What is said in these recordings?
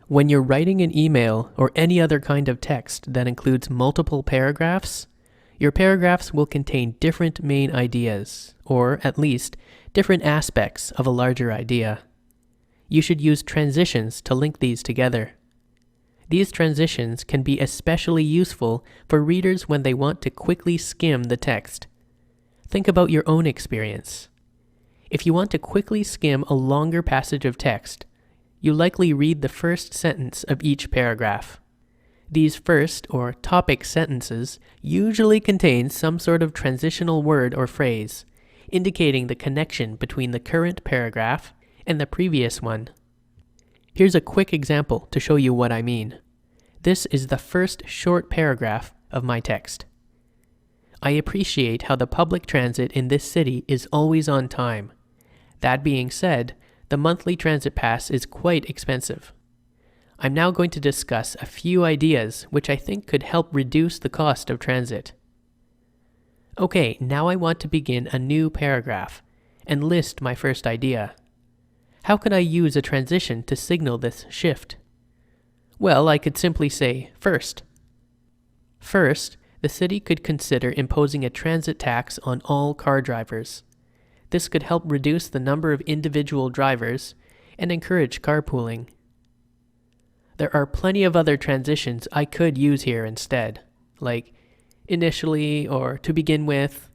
When you're writing an email or any other kind of text that includes multiple paragraphs, your paragraphs will contain different main ideas, or at least different aspects of a larger idea. You should use transitions to link these together. These transitions can be especially useful for readers when they want to quickly skim the text. Think about your own experience. If you want to quickly skim a longer passage of text, you likely read the first sentence of each paragraph. These first or topic sentences usually contain some sort of transitional word or phrase, indicating the connection between the current paragraph and the previous one. Here's a quick example to show you what I mean. This is the first short paragraph of my text. I appreciate how the public transit in this city is always on time. That being said, the monthly transit pass is quite expensive. I'm now going to discuss a few ideas which I think could help reduce the cost of transit. Okay, now I want to begin a new paragraph and list my first idea. How could I use a transition to signal this shift? Well, I could simply say, first. First, the city could consider imposing a transit tax on all car drivers. This could help reduce the number of individual drivers and encourage carpooling. There are plenty of other transitions I could use here instead, like initially or to begin with.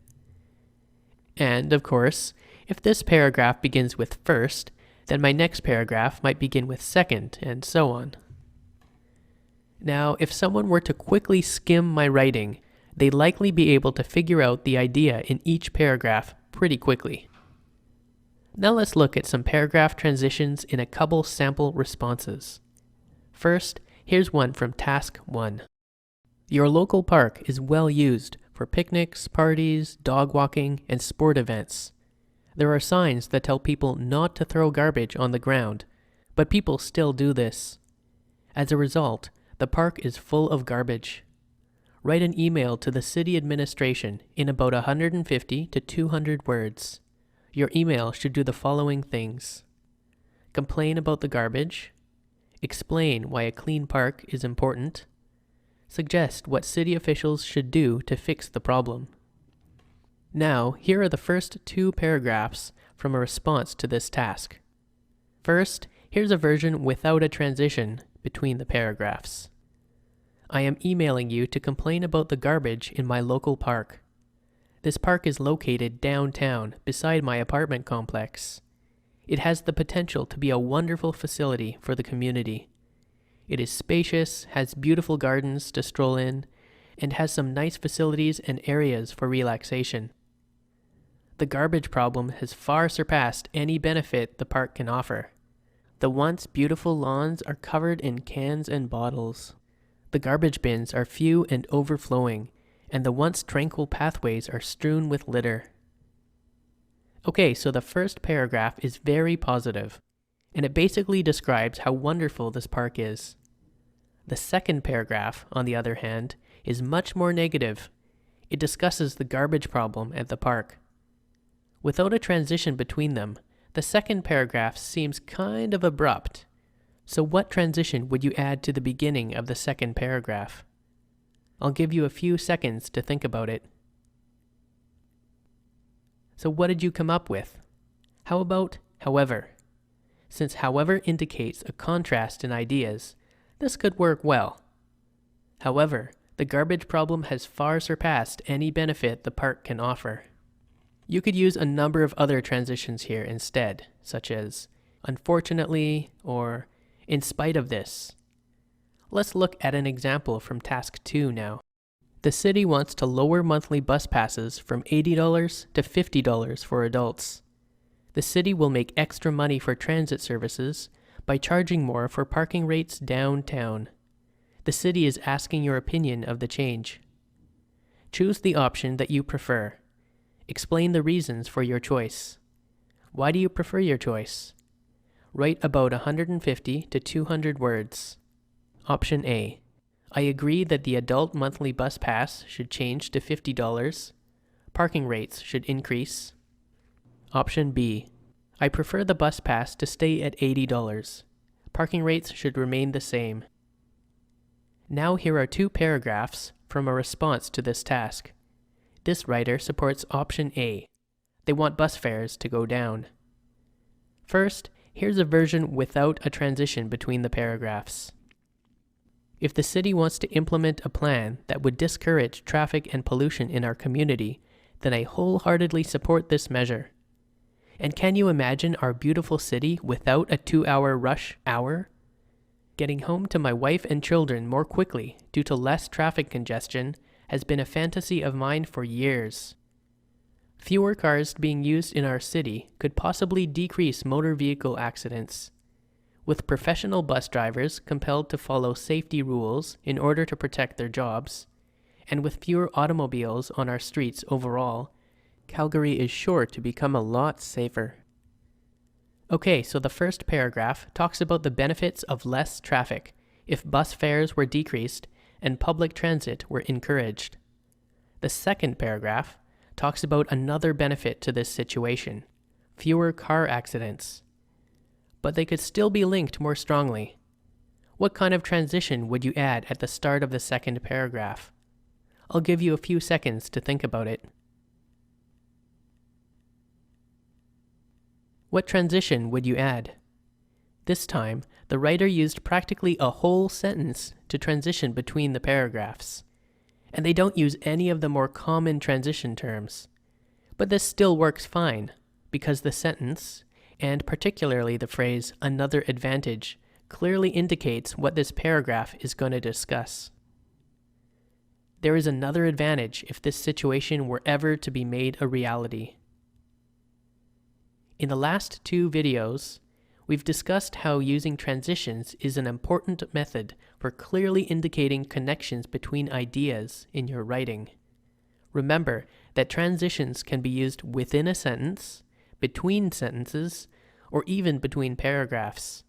And, of course, if this paragraph begins with first, then my next paragraph might begin with second, and so on. Now, if someone were to quickly skim my writing, they'd likely be able to figure out the idea in each paragraph pretty quickly. Now let's look at some paragraph transitions in a couple sample responses. First, here's one from Task 1. Your local park is well used for picnics, parties, dog walking, and sport events. There are signs that tell people not to throw garbage on the ground, but people still do this. As a result, the park is full of garbage. Write an email to the city administration in about 150 to 200 words. Your email should do the following things: complain about the garbage, explain why a clean park is important, suggest what city officials should do to fix the problem. Now, here are the first two paragraphs from a response to this task. First, here's a version without a transition between the paragraphs. I am emailing you to complain about the garbage in my local park. This park is located downtown beside my apartment complex. It has the potential to be a wonderful facility for the community. It is spacious, has beautiful gardens to stroll in, and has some nice facilities and areas for relaxation. The garbage problem has far surpassed any benefit the park can offer. The once beautiful lawns are covered in cans and bottles. The garbage bins are few and overflowing, and the once tranquil pathways are strewn with litter. Okay, so the first paragraph is very positive, and it basically describes how wonderful this park is. The second paragraph, on the other hand, is much more negative. It discusses the garbage problem at the park. Without a transition between them, the second paragraph seems kind of abrupt. So what transition would you add to the beginning of the second paragraph? I'll give you a few seconds to think about it. So what did you come up with? How about however? Since however indicates a contrast in ideas, this could work well. However, the garbage problem has far surpassed any benefit the park can offer. You could use a number of other transitions here instead, such as unfortunately or in spite of this. Let's look at an example from Task 2 now. The city wants to lower monthly bus passes from $80 to $50 for adults. The city will make extra money for transit services by charging more for parking rates downtown. The city is asking your opinion of the change. Choose the option that you prefer. Explain the reasons for your choice. Why do you prefer your choice? Write about 150 to 200 words. Option A. I agree that the adult monthly bus pass should change to $50. Parking rates should increase. Option B. I prefer the bus pass to stay at $80, Parking rates should remain the same. Now here are 2 paragraphs from a response to this task. This writer supports option A. They want bus fares to go down. First, here's a version without a transition between the paragraphs. If the city wants to implement a plan that would discourage traffic and pollution in our community, then I wholeheartedly support this measure. And can you imagine our beautiful city without a 2-hour rush hour? Getting home to my wife and children more quickly due to less traffic congestion has been a fantasy of mine for years. Fewer cars being used in our city could possibly decrease motor vehicle accidents. With professional bus drivers compelled to follow safety rules in order to protect their jobs, and with fewer automobiles on our streets overall, Calgary is sure to become a lot safer. Okay, so the first paragraph talks about the benefits of less traffic if bus fares were decreased and public transit were encouraged. The second paragraph talks about another benefit to this situation: fewer car accidents. But they could still be linked more strongly. What kind of transition would you add at the start of the second paragraph? I'll give you a few seconds to think about it. What transition would you add? This time, the writer used practically a whole sentence to transition between the paragraphs. And they don't use any of the more common transition terms. But this still works fine, because the sentence, and particularly the phrase "another advantage," clearly indicates what this paragraph is going to discuss. There is another advantage if this situation were ever to be made a reality. In the last 2 videos, we've discussed how using transitions is an important method for clearly indicating connections between ideas in your writing. Remember that transitions can be used within a sentence, between sentences, or even between paragraphs.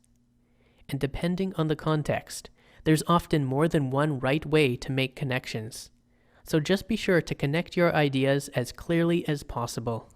And depending on the context, there's often more than one right way to make connections. So just be sure to connect your ideas as clearly as possible.